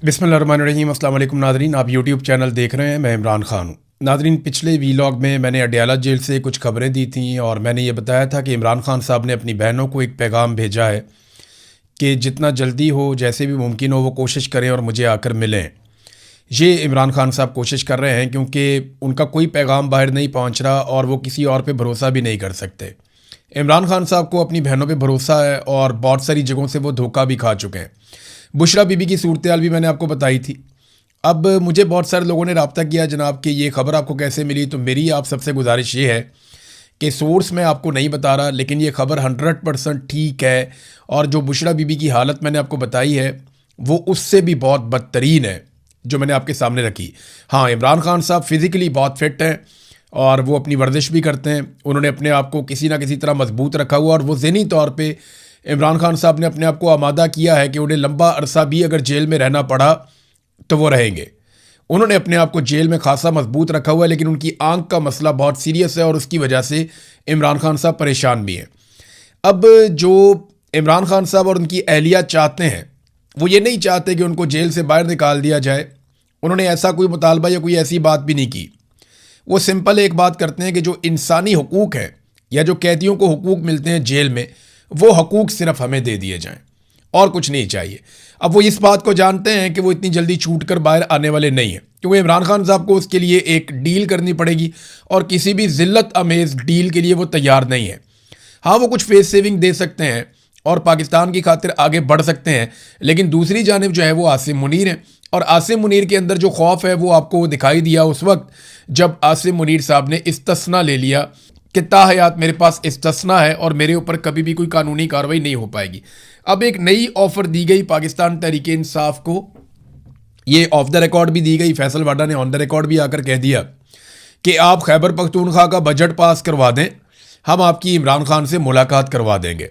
बिस्मिल्लाहिर्रहमानिर्रहीम। अस्सलाम वालेकुम नाज़रीन, आप यूट्यूब चैनल देख रहे हैं। मैं इमरान ख़ान हूँ। नाज़रीन, पिछले वीलॉग में मैंने अडयाला जेल से कुछ खबरें दी थी और मैंने ये बताया था कि इमरान ख़ान साहब ने अपनी बहनों को एक पैगाम भेजा है कि जितना जल्दी हो, जैसे भी मुमकिन हो, वो कोशिश करें और मुझे आकर मिलें। ये इमरान ख़ान साहब कोशिश कर रहे हैं क्योंकि उनका कोई पैगाम बाहर नहीं पहुँच रहा और वो किसी और पे भरोसा भी नहीं कर सकते। इमरान ख़ान साहब को अपनी बहनों पे भरोसा है और बहुत सारी जगहों से वो धोखा भी खा चुके हैं। बुशरा बीबी की सूरत हाल भी मैंने आपको बताई थी। अब मुझे बहुत सारे लोगों ने रब्ता किया जनाब कि ये खबर आपको कैसे मिली। तो मेरी आप सबसे गुजारिश ये है कि सोर्स मैं आपको नहीं बता रहा, लेकिन ये खबर 100% ठीक है। और जो बुशरा बीबी की हालत मैंने आपको बताई है वो उससे भी बहुत बदतरीन है जो मैंने आपके सामने रखी। हाँ, इमरान ख़ान साहब फ़िज़िकली बहुत फिट हैं और वो अपनी वर्जिश भी करते हैं। उन्होंने अपने आप को किसी ना किसी तरह मजबूत रखा हुआ और वो ज़हनी तौर पे इमरान ख़ान साहब ने अपने आप को आमादा किया है कि उन्हें लंबा अरसा भी अगर जेल में रहना पड़ा तो वो रहेंगे। उन्होंने अपने आप को जेल में खासा मजबूत रखा हुआ है, लेकिन उनकी आंख का मसला बहुत सीरियस है और उसकी वजह से इमरान ख़ान साहब परेशान भी हैं। अब जो इमरान ख़ान साहब और उनकी अहलिया चाहते हैं, वो ये नहीं चाहते कि उनको जेल से बाहर निकाल दिया जाए। उन्होंने ऐसा कोई मुतालबा या कोई ऐसी बात भी नहीं की। वो सिंपल एक बात करते हैं कि जो इंसानी हकूक़ हैं या जो कैदियों को हकूक़ मिलते हैं जेल में, वो हकूक़ सिर्फ हमें दे दिए जाएं और कुछ नहीं चाहिए। अब वो इस बात को जानते हैं कि वो इतनी जल्दी छूट कर बाहर आने वाले नहीं हैं, क्योंकि इमरान ख़ान साहब को उसके लिए एक डील करनी पड़ेगी और किसी भी ज़िल्लत अमेज़ डील के लिए वो तैयार नहीं है। हाँ, वो कुछ फेस सेविंग दे सकते हैं और पाकिस्तान की खातिर आगे बढ़ सकते हैं, लेकिन दूसरी जानिब जो है वो आसिम मुनीर हैं। और आसिम मुनीर के अंदर जो खौफ है वो आपको दिखाई दिया उस वक्त जब आसिम मुनीर साहब ने इस्तिस्ना ले लिया कि ताहयात मेरे पास इस्तिस्ना है और मेरे ऊपर कभी भी कोई कानूनी कार्रवाई नहीं हो पाएगी। अब एक नई ऑफ़र दी गई पाकिस्तान तहरीक इंसाफ को, ये ऑफ द रिकॉर्ड भी दी गई। फैसल वाडा ने ऑन द रिकॉर्ड भी आकर कह दिया कि आप खैबर पख्तूनख्वा का बजट पास करवा दें, हम आपकी इमरान खान से मुलाकात करवा देंगे।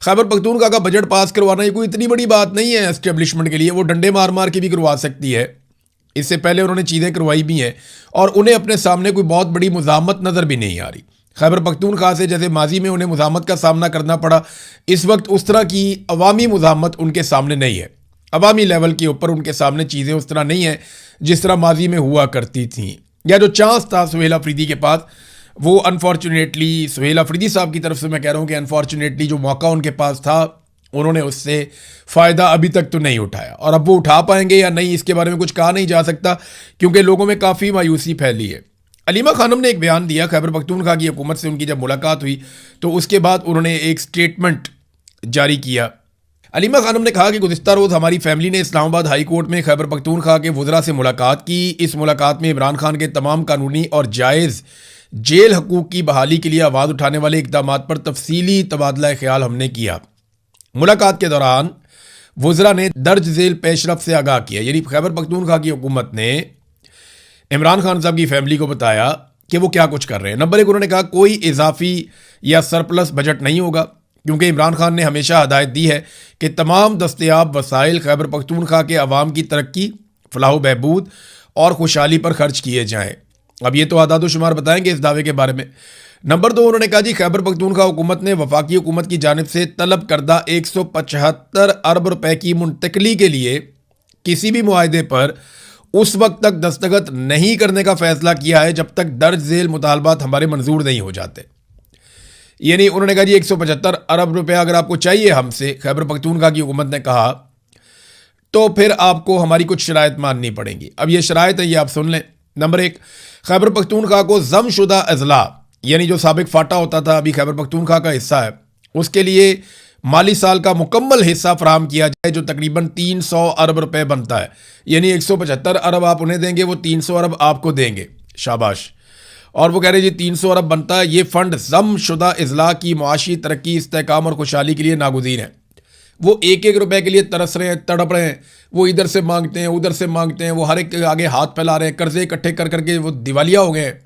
खैबर पख्तूनख्वा का बजट पास करवाना ये कोई इतनी बड़ी बात नहीं है एस्टेब्लिशमेंट के लिए, वो डंडे मार मार के भी करवा सकती है। इससे पहले उन्होंने चीज़ें करवाई भी हैं और उन्हें अपने सामने कोई बहुत बड़ी मुज़ामत नज़र भी नहीं आ रही। खैबर पख्तूनख्वा से जैसे माजी में उन्हें मुज़ामत का सामना करना पड़ा, इस वक्त उस तरह की अवामी मुज़ामत उनके सामने नहीं है। अवामी लेवल के ऊपर उनके सामने चीज़ें उस तरह नहीं हैं जिस तरह माजी में हुआ करती थी। या जो चांस था सुहेल अफरीदी के पास, वो अनफॉर्चुनेटली, सुहेल अफरीदी साहब की तरफ से मैं कह रहा हूँ कि अनफॉर्चुनेटली जो मौका उनके पास था उन्होंने उससे फ़ायदा अभी तक तो नहीं उठाया। और अब वो उठा पाएंगे या नहीं इसके बारे में कुछ कहा नहीं जा सकता, क्योंकि लोगों में काफ़ी मायूसी फैली है। अलीमा खानम ने एक बयान दिया खैबर पख्तूनख्वा की हुकूमत से उनकी जब मुलाकात हुई तो उसके बाद उन्होंने एक स्टेटमेंट जारी किया। अलीमा खानम ने कहा कि गुज़िश्ता रोज़ हमारी फैमिली ने इस्लामाबाद हाई कोर्ट में खैबर पख्तूनख्वा के वज़रा से मुलाकात की। इस मुलाकात में इमरान खान के तमाम कानूनी और जायज़ जेल हकूक़ की बहाली के लिए आवाज़ उठाने वाले इक़दाम पर तफसीली तबादला ख्याल हमने किया। मुलाकात के दौरान वज़रा ने दर्ज झेल पेशरफ से आगाह किया, यानी खैबर पख्तूनख्वा की हुकूमत ने इमरान खान साहब की फैमिली को बताया कि वो क्या कुछ कर रहे हैं। नंबर एक, उन्होंने कहा कोई इजाफी या सरप्लस बजट नहीं होगा, क्योंकि इमरान खान ने हमेशा हदायत दी है कि तमाम दस्तयाब वसाइल खैबर पख्तूनख्वा के अवाम की तरक्की, फलाह बहबूद और खुशहाली पर खर्च किए जाएँ। अब ये तो आदाद शुमार बताएंगे इस दावे के बारे में। नंबर दो, उन्होंने कहा जी खैबर पख्तूनख्वा हुकूमत ने वफाकी हुकूमत की जानिब से तलब करदा 175 अरब रुपए की मुंतकली के लिए किसी भी मुआहदे पर उस वक्त तक दस्तखत नहीं करने का फैसला किया है जब तक दर्ज झेल मुतालबात हमारे मंजूर नहीं हो जाते। यानी उन्होंने कहा जी 175 अरब रुपया अगर आपको चाहिए हमसे, खैबर पख्तूनख्वा की हुकूमत ने कहा, तो फिर आपको हमारी कुछ शराइत माननी पड़ेंगी। अब ये शराइत है, ये आप सुन लें। नंबर एक, खैबर पख्तूनख्वा को ज़मशुदा अजला, यानी जो साबिक फाटा होता था अभी खैबर पख्तूनख्वा का हिस्सा है, उसके लिए माली साल का मुकम्मल हिस्सा फराहम किया जाए जो तकरीबन 300 अरब रुपए बनता है। यानी 175 अरब आप उन्हें देंगे, वो 300 अरब आपको देंगे। शाबाश। और वो कह रहे हैं जी 300 अरब बनता है। ये फ़ंड ज़मशुदा अजला की मुआशी तरक्की, इस्तेहकाम और खुशहाली के लिए नागुज़ीर है। वो एक एक रुपए के लिए तरस रहे हैं, तड़प रहे हैं। वो इधर से मांगते हैं, उधर से मांगते हैं, वो हर एक के आगे हाथ फैला रहे हैं, कर्जे इकट्ठे कर करके वो दिवालिया हो गए हैं।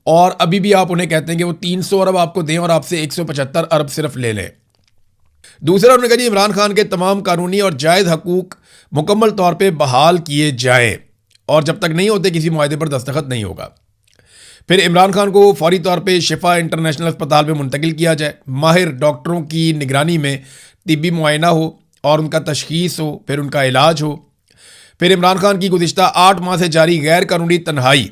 और अभी भी आप उन्हें कहते हैं कि वो 300 अरब आपको दें और आपसे 175 अरब सिर्फ ले लें। दूसरा, उन्होंने कहा जी इमरान खान के तमाम कानूनी और जायज़ हकूक़ मुकम्मल तौर पे बहाल किए जाएं और जब तक नहीं होते किसी मुआहदे पर दस्तखत नहीं होगा। फिर इमरान खान को फौरी तौर पे शिफा इंटरनेशनल अस्पताल में मुंतकिल किया जाए, माहिर डॉक्टरों की निगरानी में तिब्बी मुआयना हो और उनका तशखीस हो, फिर उनका इलाज हो। फिर इमरान खान की गुज़िश्ता 8 माह से जारी गैर कानूनी तन्हाई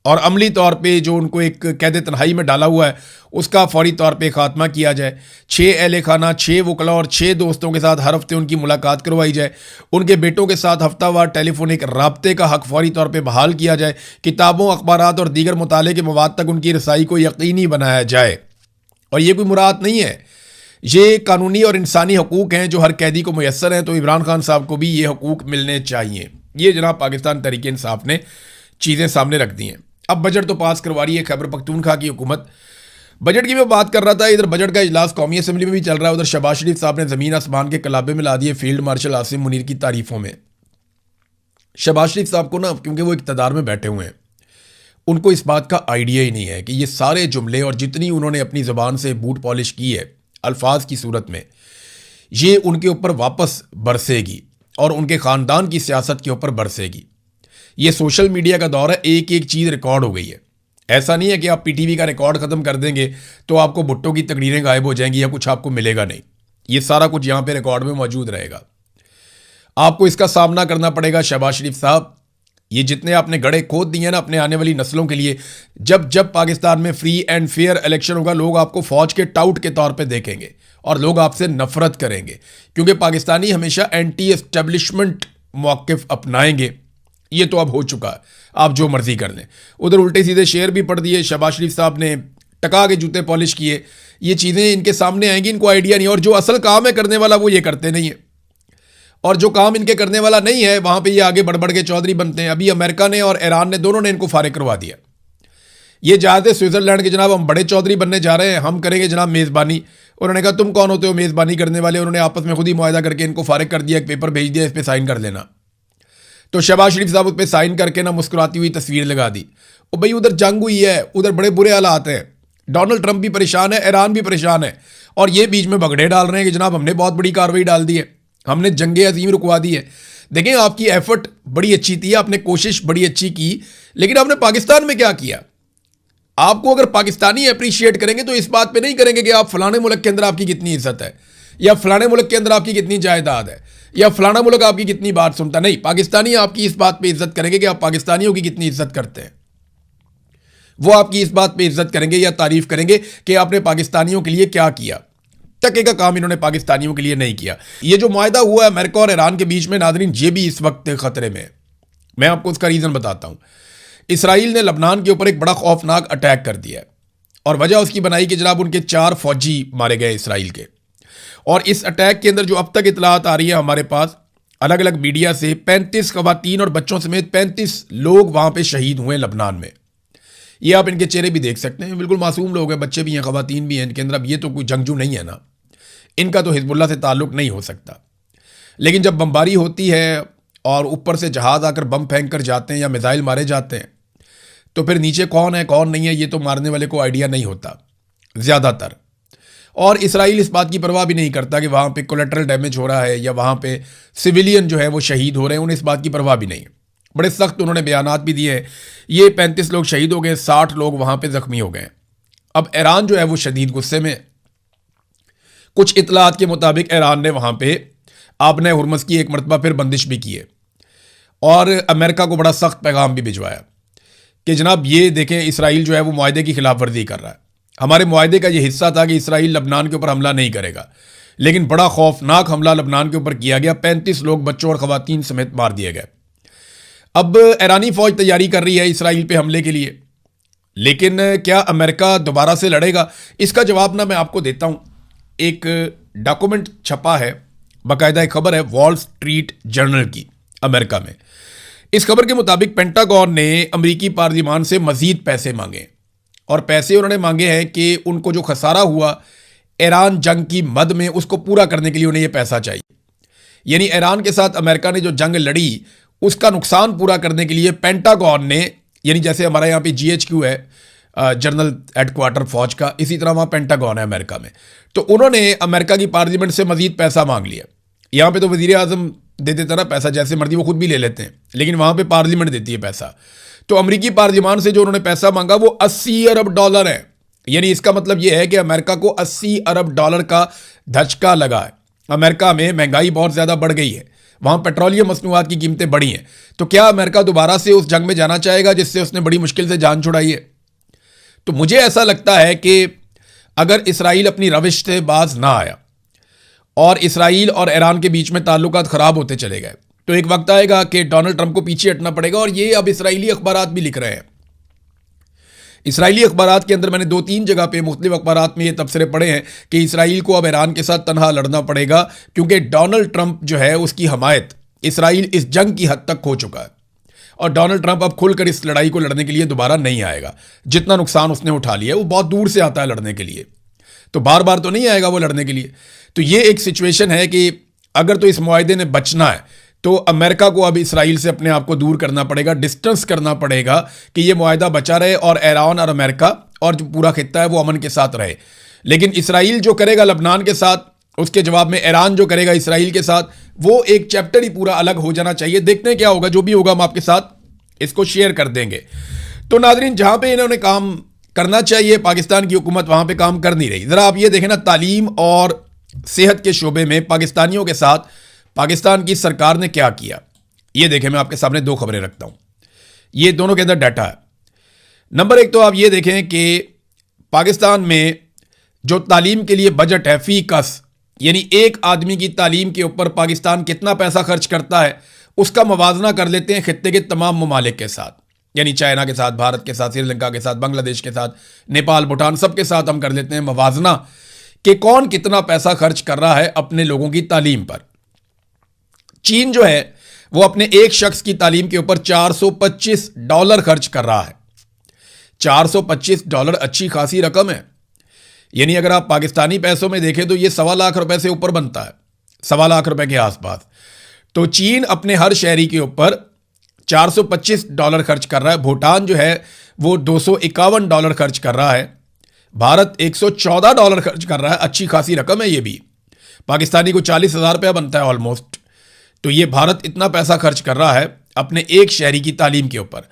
और अमली तौर पे जो उनको एक कैद तन्हाई में डाला हुआ है उसका फौरी तौर पे खात्मा किया जाए। 6 अहले खाना, 6 वकला और 6 दोस्तों के साथ हर हफ्ते उनकी मुलाकात करवाई जाए। उनके बेटों के साथ हफ्तावार टेलीफोनिक राब्ते का हक फौरी तौर पे बहाल किया जाए। किताबों, अखबारात और दीगर मुताले के मवाद तक उनकी रसाई को यकीनी बनाया जाए। और ये कोई मुराद नहीं है, ये कानूनी और इंसानी हकूक़ हैं जो हर कैदी को मुयस्सर हैं, तो इमरान खान साहब को भी ये हकूक़ मिलने चाहिए। ये जनाब पाकिस्तान तहरीक इंसाफ ने चीज़ें सामने रख दी हैं। अब बजट तो पास करवा रही है खैबर पख्तूनख्वा की हुकूमत। बजट की मैं बात कर रहा था, इधर बजट का इजलास कौमी असम्बली में भी चल रहा है। उधर शहबाज शरीफ साहब ने ज़मीन आसमान के कलाबे में ला दिए फील्ड मार्शल आसिम मुनीर की तारीफ़ों में। शहबाज शरीफ साहब को ना, क्योंकि वो इक़्तिदार में बैठे हुए हैं, उनको इस बात का आइडिया ही नहीं है कि ये सारे जुमले और जितनी उन्होंने अपनी ज़बान से बूट पॉलिश की है अल्फाज की सूरत में, ये उनके ऊपर वापस बरसेगी और उनके ख़ानदान की सियासत के ऊपर बरसेगी। ये सोशल मीडिया का दौर है, एक एक चीज़ रिकॉर्ड हो गई है। ऐसा नहीं है कि आप पीटीवी का रिकॉर्ड ख़त्म कर देंगे तो आपको भुट्टो की तकरीरें गायब हो जाएंगी या कुछ आपको मिलेगा नहीं। ये सारा कुछ यहाँ पे रिकॉर्ड में मौजूद रहेगा। आपको इसका सामना करना पड़ेगा शहबाज शरीफ साहब। ये जितने आपने गड़े खोद दिए हैं ना अपने आने वाली नस्लों के लिए, जब जब पाकिस्तान में फ्री एंड फेयर इलेक्शन होगा, लोग आपको फौज के टाउट के तौर पे देखेंगे और लोग आपसे नफरत करेंगे, क्योंकि पाकिस्तानी हमेशा एंटी एस्टेब्लिशमेंट मौक़िफ़ अपनाएंगे। ये तो अब हो चुका है, आप जो मर्जी कर लें। उधर उल्टे सीधे शेर भी पढ़ दिए शहबाज शरीफ साहब ने, टका के जूते पॉलिश किए। ये चीज़ें इनके सामने आएंगी, इनको आइडिया नहीं, और जो असल काम है करने वाला वो ये करते नहीं है, और जो काम इनके करने वाला नहीं है वहाँ पे ये आगे बढ़ बढ़ के चौधरी बनते हैं। अभी अमेरिका ने और ईरान ने दोनों ने इनको फारिग करवा दिया। ये जाते स्विट्ज़रलैंड के, जनाब हम बड़े चौधरी बनने जा रहे हैं, हम करेंगे जनाब मेज़बानी। उन्होंने कहा तुम कौन होते हो मेज़बानी करने वाले? उन्होंने आपस में खुद ही मुआहदा करके इनको फारिग कर दिया, एक पेपर भेज दिया, इस पर साइन कर लेना। तो शहबाज शरीफ साहब उस पर साइन करके ना मुस्कुराती हुई तस्वीर लगा दी। और भाई उधर जंग हुई है, उधर बड़े बुरे हालात हैं, डोनाल्ड ट्रंप भी परेशान है, ईरान भी परेशान है, और ये बीच में भगड़े डाल रहे हैं कि जनाब हमने बहुत बड़ी कार्रवाई डाल दी है, हमने जंगे अजीम रुकवा दी है। देखें, आपकी एफर्ट बड़ी अच्छी थी, आपने कोशिश बड़ी अच्छी की, लेकिन आपने पाकिस्तान में क्या किया? आपको अगर पाकिस्तानी अप्रिशिएट करेंगे तो इस बात पे नहीं करेंगे कि आप फलाने मुल्क के अंदर आपकी कितनी इज्जत है, या फलाने मुल्क के अंदर आपकी कितनी जायदाद है, या फलाना मुल्क आपकी कितनी बात सुनता। नहीं, पाकिस्तानी आपकी इस बात पे इज्जत करेंगे कि आप पाकिस्तानियों की कितनी इज्जत करते हैं। वो आपकी इस बात पे इज्जत करेंगे या तारीफ करेंगे कि आपने पाकिस्तानियों के लिए क्या किया। टके का काम इन्होंने पाकिस्तानियों के लिए नहीं किया। ये जो मुआहदा हुआ है अमेरिका और ईरान के बीच में, नाज़रीन, ये भी इस वक्त खतरे में है। मैं आपको उसका रीज़न बताता हूँ। इसराइल ने लबनान के ऊपर एक बड़ा खौफनाक अटैक कर दिया है, और वजह उसकी बनाई कि जनाब उनके 4 फौजी मारे गए इसराइल के। और इस अटैक के अंदर जो अब तक इतलात आ रही है हमारे पास अलग अलग मीडिया से, 35 ख़वातीन और बच्चों समेत 35 लोग वहाँ पे शहीद हुए लबनान में। ये आप इनके चेहरे भी देख सकते हैं, बिल्कुल मासूम लोग हैं, बच्चे भी हैं, ख़वातीन भी हैं इनके अंदर। अब ये तो कोई जंगजू नहीं है ना, इनका तो हिजबुल्लाह से ताल्लुक़ नहीं हो सकता। लेकिन जब बमबारी होती है और ऊपर से जहाज़ आकर बम फेंक कर जाते हैं या मिसाइल मारे जाते हैं, तो फिर नीचे कौन है कौन नहीं है ये तो मारने वाले को आइडिया नहीं होता ज़्यादातर। और इसराइल इस बात की परवाह भी नहीं करता कि वहाँ पे कोलेटरल डैमेज हो रहा है या वहाँ पे सिविलियन जो है वो शहीद हो रहे हैं, उन्हें इस बात की परवाह भी नहीं है। बड़े सख्त उन्होंने बयानात भी दिए हैं। ये 35 लोग शहीद हो गए, 60 लोग वहाँ पे ज़ख्मी हो गए। अब ईरान जो है वो शदीद गुस्से में। कुछ इतलात के मुताबिक ईरान ने वहाँ पे आबने हुर्मस की एक मरतबा फिर बंदिश भी की है, और अमेरिका को बड़ा सख्त पैगाम भी भिजवाया कि जनाब ये देखें, इसराइल जो है वो मुआहदे की खिलाफ वर्जी कर रहा है। हमारे मुआहदे का ये हिस्सा था कि इसराइल लबनान के ऊपर हमला नहीं करेगा, लेकिन बड़ा खौफनाक हमला लबनान के ऊपर किया गया। 35 लोग बच्चों और ख़वातीन समेत मार दिए गए। अब ईरानी फ़ौज तैयारी कर रही है इसराइल पे हमले के लिए, लेकिन क्या अमेरिका दोबारा से लड़ेगा? इसका जवाब ना मैं आपको देता हूँ। एक डॉक्यूमेंट छपा है, बाकायदा एक खबर है वॉल स्ट्रीट जर्नल की अमेरिका में। इस खबर के मुताबिक पेंटागन ने अमेरिकी पार्लियामान से मज़ीद पैसे मांगे, और पैसे उन्होंने मांगे हैं कि उनको जो खसारा हुआ ईरान जंग की मद में, उसको पूरा करने के लिए उन्हें यह पैसा चाहिए। यानी ईरान के साथ अमेरिका ने जो जंग लड़ी उसका नुकसान पूरा करने के लिए पेंटागन ने, यानी जैसे हमारा यहाँ पे GHQ है जनरल हेडक्वार्टर फौज का, इसी तरह वहाँ पेंटागन है अमेरिका में, तो उन्होंने अमेरिका की पार्लियामेंट से मज़ीद पैसा मांग लिया। यहाँ पे तो वज़ीर आज़म दे देता ना पैसा, जैसे मर्जी वो खुद भी ले लेते हैं, लेकिन वहाँ पे पार्लियामेंट देती है पैसा। तो अमेरिकी पार्लियामान से जो उन्होंने पैसा मांगा वो 80 अरब डॉलर है। यानी इसका मतलब ये है कि अमेरिका को 80 अरब डॉलर का धचका लगा है। अमेरिका में महंगाई बहुत ज़्यादा बढ़ गई है, वहाँ पेट्रोलियम मसनूआत की कीमतें बढ़ी हैं। तो क्या अमेरिका दोबारा से उस जंग में जाना चाहेगा जिससे उसने बड़ी मुश्किल से जान छुड़ाई है? तो मुझे ऐसा लगता है कि अगर इसराइल अपनी रविश से बाज ना आया और इसराइल और ईरान के बीच में ताल्लुकात ख़राब होते चले गए तो एक वक्त आएगा कि डोनाल्ड ट्रंप को पीछे हटना पड़ेगा। और ये अब इसराइली अखबारात भी लिख रहे हैं। इसराइली अखबारात के अंदर मैंने 2-3 जगह पे मुख्तलिफ अखबारात में ये तबसरे पढ़े हैं कि इसराइल को अब ईरान के साथ तनहा लड़ना पड़ेगा क्योंकि डोनाल्ड ट्रंप जो है उसकी हमायत इसराइल इस जंग की हद तक खो चुका है और डोनाल्ड ट्रंप अब खुलकर इस लड़ाई को लड़ने के लिए दोबारा नहीं आएगा। जितना नुकसान उसने उठा लिया वो बहुत दूर से आता है लड़ने के लिए, तो बार बार तो नहीं आएगा वो लड़ने के लिए। तो ये एक सिचुएशन है कि अगर तो इस मुआहदे ने बचना है तो अमेरिका को अब इसराइल से अपने आप को दूर करना पड़ेगा, डिस्टेंस करना पड़ेगा कि ये मुआहदा बचा रहे और ईरान और अमेरिका और जो पूरा खित्ता है वो अमन के साथ रहे। लेकिन इसराइल जो करेगा लबनान के साथ, उसके जवाब में ईरान जो करेगा इसराइल के साथ, वो एक चैप्टर ही पूरा अलग हो जाना चाहिए। देखते हैं क्या होगा, जो भी होगा हम आपके साथ इसको शेयर कर देंगे। तो नाज़रीन, जहां पे इन्होंने काम करना चाहिए पाकिस्तान की हुकूमत वहां पे काम कर नहीं रही। ज़रा आप ये देखें ना, तालीम और सेहत के शोबे में पाकिस्तानियों के साथ पाकिस्तान की सरकार ने क्या किया, ये देखें। मैं आपके सामने 2 खबरें रखता हूं, ये दोनों के अंदर डाटा है। नंबर 1 तो आप ये देखें कि पाकिस्तान में जो तालीम के लिए बजट है फी कस, यानी एक आदमी की तालीम के ऊपर पाकिस्तान कितना पैसा खर्च करता है उसका मवाजना कर लेते हैं खित्ते के तमाम ममालिक के साथ, यानी चाइना के साथ, भारत के साथ, श्रीलंका के साथ, बांग्लादेश के साथ, नेपाल, भूटान, सबके साथ हम कर लेते हैं मवाजना कि कौन कितना पैसा खर्च कर रहा है अपने लोगों की तालीम पर। चीन जो है वो अपने एक शख्स की तालीम के ऊपर $425 खर्च कर रहा है। $425 अच्छी खासी रकम है, यानी अगर आप पाकिस्तानी पैसों में देखें तो ये 1.25 लाख रुपए से ऊपर बनता है, 1.25 लाख रुपए के आसपास। तो चीन अपने हर शहरी के ऊपर $425 खर्च कर रहा है। भूटान जो है वो $251 खर्च कर रहा है। भारत $114 खर्च कर रहा है, अच्छी खासी रकम है ये भी। पाकिस्तानी को 40,000 रुपया बनता है ऑलमोस्ट। तो ये भारत इतना पैसा खर्च कर रहा है अपने एक शहरी की तालीम के ऊपर।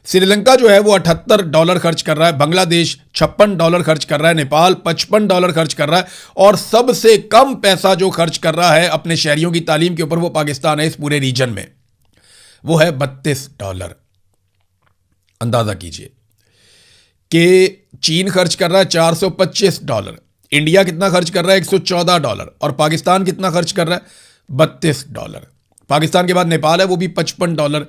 श्रीलंका जो है वो $78 खर्च कर रहा है, बांग्लादेश $56 खर्च कर रहा है, नेपाल $55 खर्च कर रहा है और सबसे कम पैसा जो खर्च कर रहा है अपने शहरियों की तालीम के ऊपर वो पाकिस्तान है इस पूरे रीजन में, वो है $32। अंदाजा कीजिए कि चीन खर्च कर रहा है $425, इंडिया कितना खर्च कर रहा है $114 और पाकिस्तान कितना खर्च कर रहा है $32। पाकिस्तान के बाद नेपाल है, वो भी $55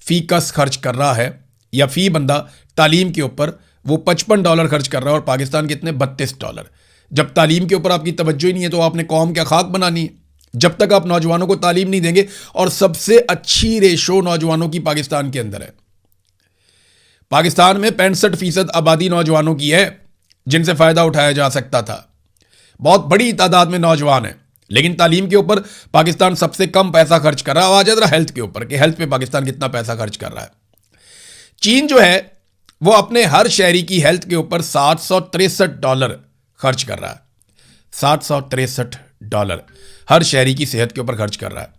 फी कस खर्च कर रहा है, या फी बंदा तालीम के ऊपर वो $55 खर्च कर रहा है और पाकिस्तान कितने $32। जब तालीम के ऊपर आपकी तवज्जो ही नहीं है तो आपने कौम क्या खाक बनानी है? जब तक आप नौजवानों को तालीम नहीं देंगे, और सबसे अच्छी रेशो नौजवानों की पाकिस्तान के अंदर है। पाकिस्तान में 65% आबादी नौजवानों की है जिनसे फायदा उठाया जा सकता था। बहुत बड़ी तादाद में नौजवान है, लेकिन तालीम के ऊपर पाकिस्तान सबसे कम पैसा खर्च कर रहा है। आज जरा हेल्थ के ऊपर कि हेल्थ पे पाकिस्तान कितना पैसा खर्च कर रहा है। चीन जो है वो अपने हर शहरी की हेल्थ के ऊपर $763 खर्च कर रहा है। $763 हर शहरी की सेहत के ऊपर खर्च कर रहा है।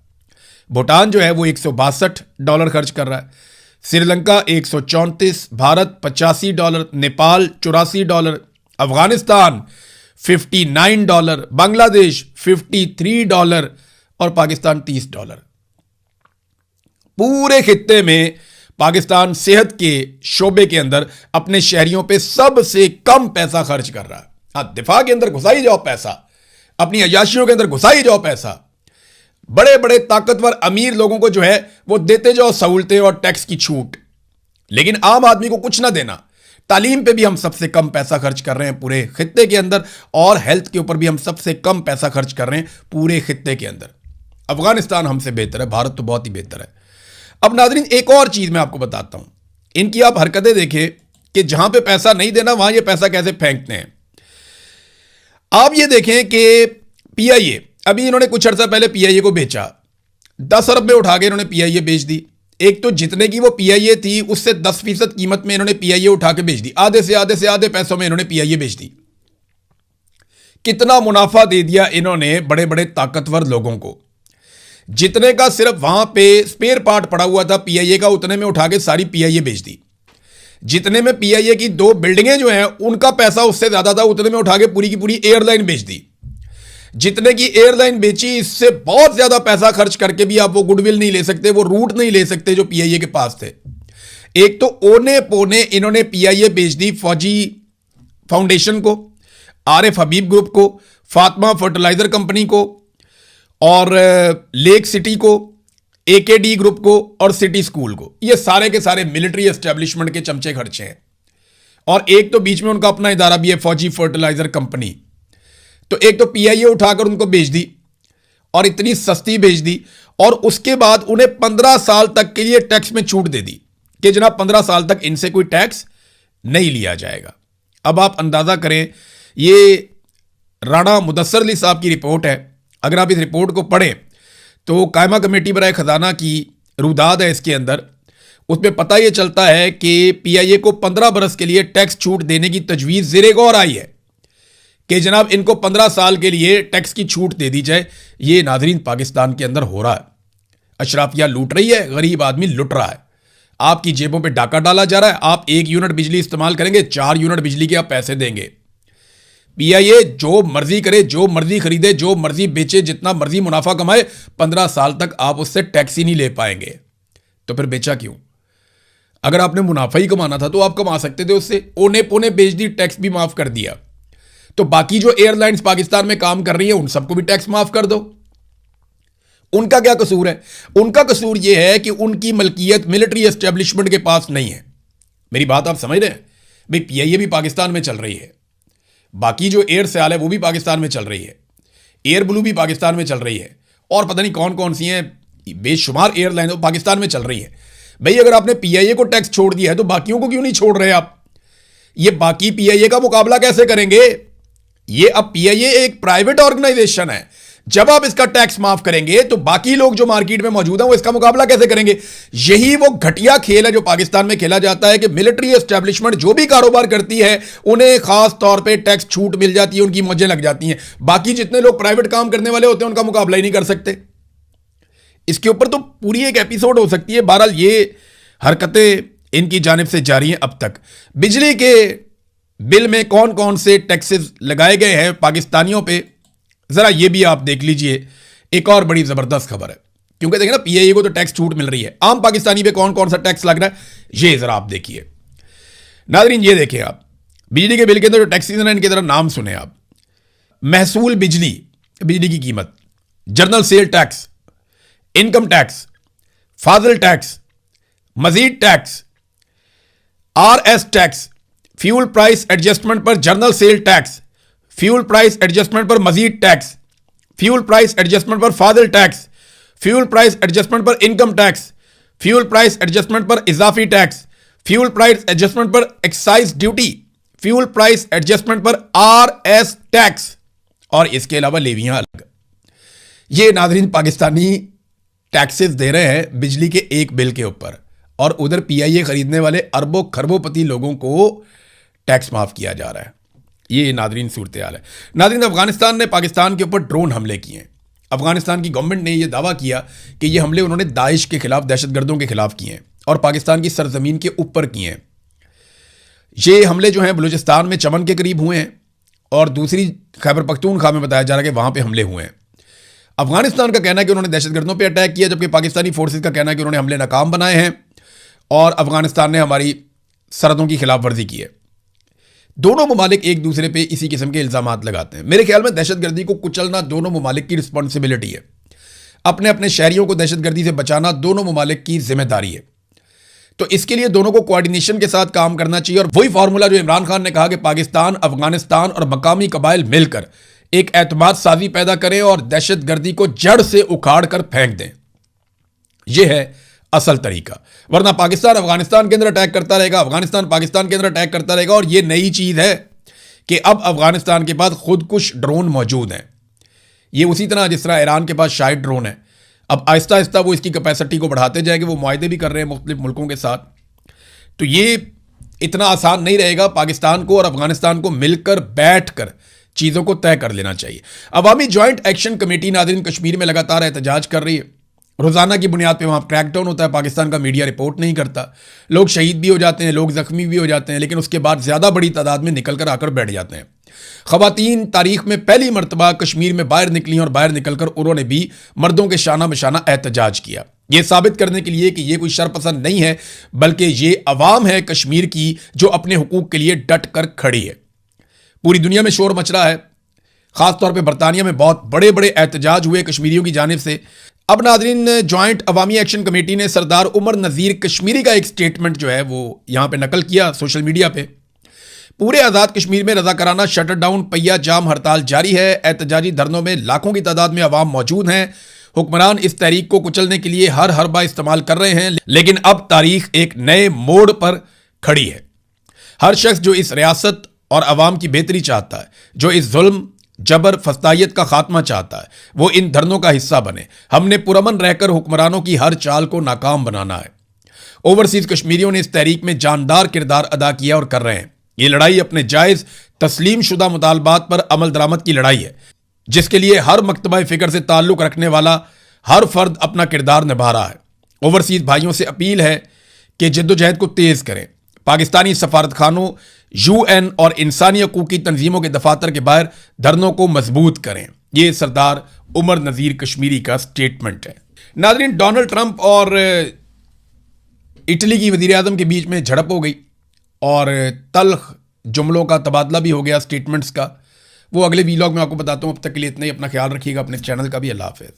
भूटान जो है वो $162 खर्च कर रहा है, श्रीलंका 134, भारत $85, नेपाल $84, अफगानिस्तान $59, बांग्लादेश $53 और पाकिस्तान $30। पूरे खित्ते में पाकिस्तान सेहत के शोबे के अंदर अपने शहरियों पे सबसे कम पैसा खर्च कर रहा है। हाँ, दिफा के अंदर घुसाई जाओ पैसा, अपनी अयाशियों के अंदर घुसाई जाओ पैसा, बड़े बड़े ताकतवर अमीर लोगों को जो है वो देते जाओ सहूलतें और टैक्स की छूट, लेकिन आम आदमी को कुछ ना देना। तालीम पे भी हम सबसे कम पैसा खर्च कर रहे हैं पूरे खित्ते के अंदर, और हेल्थ के ऊपर भी हम सबसे कम पैसा खर्च कर रहे हैं पूरे खित्ते के अंदर। अफगानिस्तान हमसे बेहतर है, भारत तो बहुत ही बेहतर है। अब नाज़रीन, एक और चीज मैं आपको बताता हूं, इनकी आप हरकतें देखें कि जहां पे पैसा नहीं देना वहां ये पैसा कैसे फेंकते हैं। आप ये देखें कि पीआईए, अभी इन्होंने कुछ अर्सा पहले पीआईए को बेचा, 10 अरब में उठा के इन्होंने पीआईए बेच दी। एक तो जितने की वो पीआईए थी उससे 10% कीमत में इन्होंने पीआईए उठा के बेच दी, आधे से आधे पैसों में इन्होंने पीआईए बेच दी। कितना मुनाफा दे दिया इन्होंने बड़े बड़े ताकतवर लोगों को। जितने का सिर्फ वहां पे स्पेयर पार्ट पड़ा हुआ था पीआईए का, उतने में उठा के सारी पीआईए बेच दी। जितने में पीआईए की 2 बिल्डिंगें जो हैं उनका पैसा उससे ज्यादा था, उतने में उठा के पूरी की पूरी एयरलाइन बेच दी। जितने की एयरलाइन बेची इससे बहुत ज्यादा पैसा खर्च करके भी आप वो गुडविल नहीं ले सकते, वो रूट नहीं ले सकते जो पीआईए के पास थे। एक तो ओने पोने इन्होंने पीआईए बेच दी फौजी फाउंडेशन को, आरिफ हबीब ग्रुप को, फातिमा फर्टिलाइजर कंपनी को और लेक सिटी को, एकेडी ग्रुप को और सिटी स्कूल को। ये सारे के सारे मिलिट्री एस्टेब्लिशमेंट के चमचे खर्चे हैं। और एक तो बीच में उनका अपना इदारा भी है फौजी फर्टिलाइजर कंपनी। तो एक तो पीआईए उठाकर उनको बेच दी और इतनी सस्ती बेच दी, और उसके बाद उन्हें 15 साल तक के लिए टैक्स में छूट दे दी कि जनाब 15 साल तक इनसे कोई टैक्स नहीं लिया जाएगा। अब आप अंदाजा करें, ये राणा मुदस्सर अली साहब की रिपोर्ट है। अगर आप इस रिपोर्ट को पढ़ें तो कायमा कमेटी बराए खजाना की रुदाद है इसके अंदर, उसमें पता यह चलता है कि पीआईए को 15 बरस के लिए टैक्स छूट देने की तजवीज़ ज़ेरे गौर आई है कि जनाब इनको 15 साल के लिए टैक्स की छूट दे दी जाए। ये नाज़रीन पाकिस्तान के अंदर हो रहा है। अशराफिया लूट रही है, गरीब आदमी लुट रहा है, आपकी जेबों पे डाका डाला जा रहा है। आप 1 यूनिट बिजली इस्तेमाल करेंगे, 4 यूनिट बिजली के आप पैसे देंगे। पीआईए जो मर्जी करे, जो मर्जी खरीदे, जो मर्जी बेचे, जितना मर्जी मुनाफा कमाए, 15 साल तक आप उससे टैक्स ही नहीं ले पाएंगे। तो फिर बेचा क्यों? अगर आपने मुनाफा ही कमाना था तो आप कमा सकते थे उससे। ओने पोने बेच दी, टैक्स भी माफ कर दिया। तो बाकी जो एयरलाइंस पाकिस्तान में काम कर रही है उन सबको भी टैक्स माफ कर दो। उनका क्या कसूर है? उनका कसूर यह है कि उनकी मलकियत मिलिट्री एस्टेब्लिशमेंट के पास नहीं है। मेरी बात आप समझ रहे हैं? भाई पीआईए भी पाकिस्तान में चल रही है, बाकी जो एयर सयाल है वो भी पाकिस्तान में चल रही है, एयर ब्लू भी पाकिस्तान में चल रही है, और पता नहीं कौन कौन सी हैं बेशुमार एयरलाइन पाकिस्तान में चल रही है। भाई अगर आपने पीआईए को टैक्स छोड़ दिया है तो बाकियों को क्यों नहीं छोड़ रहे आप? ये बाकी पीआईए का मुकाबला कैसे करेंगे? ये अब पीआईए एक प्राइवेट ऑर्गेनाइजेशन है। जब आप इसका टैक्स माफ करेंगे तो बाकी लोग जो मार्केट में मौजूद हैं वो इसका मुकाबला कैसे करेंगे? यही वो घटिया खेल है जो पाकिस्तान में खेला जाता है कि मिलिट्री एस्टेब्लिशमेंट जो भी कारोबार करती है उन्हें खास तौर पे टैक्स छूट मिल जाती है, उनकी मौजें लग जाती हैं। बाकी जितने लोग प्राइवेट काम करने वाले होते हैं उनका मुकाबला ही नहीं कर सकते। इसके ऊपर तो पूरी एक एपिसोड हो सकती है। बहरहाल ये हरकतें इनकी जानिब से जारी हैं अब तक। बिजली के बिल में कौन कौन से टैक्सेस लगाए गए हैं पाकिस्तानियों पे, जरा ये भी आप देख लीजिए। एक और बड़ी जबरदस्त खबर है, क्योंकि देखिए ना पीआईए को तो टैक्स छूट मिल रही है, आम पाकिस्तानी पे कौन कौन सा टैक्स लग रहा है ये जरा आप देखिए। नाज़रीन ये देखिए आप, बिजली के बिल के अंदर जो टैक्सेस हैं इनके जरा नाम सुने आप। महसूल बिजली, बिजली की कीमत, general sale tax, income tax, फाजिल टैक्स, मजीद tax, RS tax, fuel price adjustment पर general sale tax, fuel price adjustment पर मजीद टैक्स, फ्यूल प्राइस एडजस्टमेंट पर फाजिल टैक्स, फ्यूल प्राइस एडजस्टमेंट पर income tax, fuel price adjustment पर इजाफी टैक्स, फ्यूल प्राइस एडजस्टमेंट पर excise duty, fuel price adjustment पर आरएस टैक्स, और इसके अलावा लेवियां अलग। ये नाज़रीन पाकिस्तानी टैक्सेस दे रहे हैं बिजली के एक बिल के ऊपर, और उधर पीआईए खरीदने वाले अरबों खरबोपति लोगों को टैक्स माफ किया जा रहा है। ये नाज़रीन सूरत हाल है। नाज़रीन अफगानिस्तान ने पाकिस्तान के ऊपर ड्रोन हमले किए। अफगानिस्तान की गवर्नमेंट ने यह दावा किया कि ये हमले उन्होंने दाइश के खिलाफ, दहशतगर्दों के खिलाफ किए हैं और पाकिस्तान की सरजमीन के ऊपर किए हैं। ये हमले जो हैं बलूचिस्तान में चमन के करीब हुए हैं, और दूसरी खैबर पख्तूनख्वा में बताया जा रहा है कि वहाँ पर हमले हुए हैं। अफगानिस्तान का कहना है कि उन्होंने दहशतगर्दों पर अटैक किया, जबकि पाकिस्तानी फोर्सेज का कहना है कि उन्होंने हमले नाकाम बनाए हैं और अफगानिस्तान ने हमारी सरहदों की खिलाफ वर्जी की है। दोनों ममालिक एक दूसरे पे इसी किस्म के इल्ज़ामात लगाते हैं। मेरे ख्याल में दहशतगर्दी को कुचलना दोनों ममालिक की रिस्पॉन्सिबिलिटी है। अपने अपने शहरियों को दहशतगर्दी से बचाना दोनों ममालिक की जिम्मेदारी है। तो इसके लिए दोनों को कोऑर्डिनेशन के साथ काम करना चाहिए, और वही फार्मूला जो इमरान खान ने कहा कि पाकिस्तान, अफगानिस्तान और मकामी कबाइल मिलकर एक एतमाद साजी पैदा करें और दहशतगर्दी को जड़ से उखाड़ कर फेंक दें। यह है असल तरीका। वरना पाकिस्तान अफगानिस्तान के अंदर अटैक करता रहेगा, अफगानिस्तान पाकिस्तान के अंदर अटैक करता रहेगा। और ये नई चीज़ है कि अब अफगानिस्तान के पास खुदकुश ड्रोन मौजूद हैं। ये उसी तरह जिस तरह ईरान के पास शायद ड्रोन है, अब आहिस्ता आहिस्ता वो इसकी कैपेसिटी को बढ़ाते जाएंगे। वो मुआहदे भी कर रहे हैं मुख्तलिफ मुल्कों के साथ। तो ये इतना आसान नहीं रहेगा। पाकिस्तान को और अफगानिस्तान को मिलकर बैठ कर चीज़ों को तय कर लेना चाहिए। अवामी जॉइंट एक्शन कमेटी नाज़रीन कश्मीर में लगातार एहतजाज कर रही है। रोज़ाना की बुनियाद पे वहाँ क्रैकडाउन होता है, पाकिस्तान का मीडिया रिपोर्ट नहीं करता, लोग शहीद भी हो जाते हैं, लोग ज़ख्मी भी हो जाते हैं, लेकिन उसके बाद ज़्यादा बड़ी तादाद में निकल कर आकर बैठ जाते हैं। खवातीन तारीख में पहली मरतबा कश्मीर में बाहर निकली और बाहर निकलकर उन्होंने भी मर्दों के शाना बशाना एहतजाज किया, यह साबित करने के लिए कि यह कोई शरपसंद नहीं है बल्कि यह अवाम है कश्मीर की जो अपने हुकूक के लिए डट कर खड़ी है। पूरी दुनिया में शोर मच रहा है, खासतौर पर बरतानिया में बहुत बड़े बड़े एहतजाज हुए कश्मीरियों की जानिब से। अब नादरीन, ज्वाइंट अवामी एक्शन कमेटी ने सरदार उमर नज़ीर कश्मीरी का एक स्टेटमेंट जो है वो यहां पे नकल किया सोशल मीडिया पे। पूरे आज़ाद कश्मीर में रजाकाराना शटर डाउन पहिया जाम हड़ताल जारी है। एहतजाजी धरनों में लाखों की तादाद में अवाम मौजूद हैं। हुक्मरान इस तहरीक को कुचलने के लिए हर हरबा इस्तेमाल कर रहे हैं, लेकिन अब तारीख एक नए मोड़ पर खड़ी है। हर शख्स जो इस रियासत और अवाम की बेहतरी चाहता है, जो इस जुल्म जबर फस्तायत का खात्मा चाहता है, वो इन धरनों का हिस्सा बने। हमने पुरअमन रहकर हुक्मरानों की हर चाल को नाकाम बनाना है। ओवरसीज कश्मीरियों ने इस तहरीक में जानदार किरदार अदा किया और कर रहे हैं। ये लड़ाई अपने जायज तस्लीम शुदा मुतालबात पर अमल दरामद की लड़ाई है, जिसके लिए हर मकतबा फिक्र से ताल्लुक रखने वाला हर फर्द अपना किरदार निभा रहा है। ओवरसीज भाइयों से अपील है कि जद्दोजहद को तेज करें। पाकिस्तानी सफारतखानों, UN और इंसानी हकूक की तंजीमों के दफातर के बाहर धरनों को मजबूत करें। ये सरदार उमर नज़ीर कश्मीरी का स्टेटमेंट है। नाज़रीन, डोनाल्ड ट्रंप और इटली की वज़ीर आज़म के बीच में झड़प हो गई और तल्ख जुमलों का तबादला भी हो गया स्टेटमेंट्स का। वो अगले वीलॉग में आपको बताता हूँ। अब तक के लिए इतना ही। अपना ख्याल रखिएगा, अपने चैनल का भी। अल्लाह हाफ़िज़।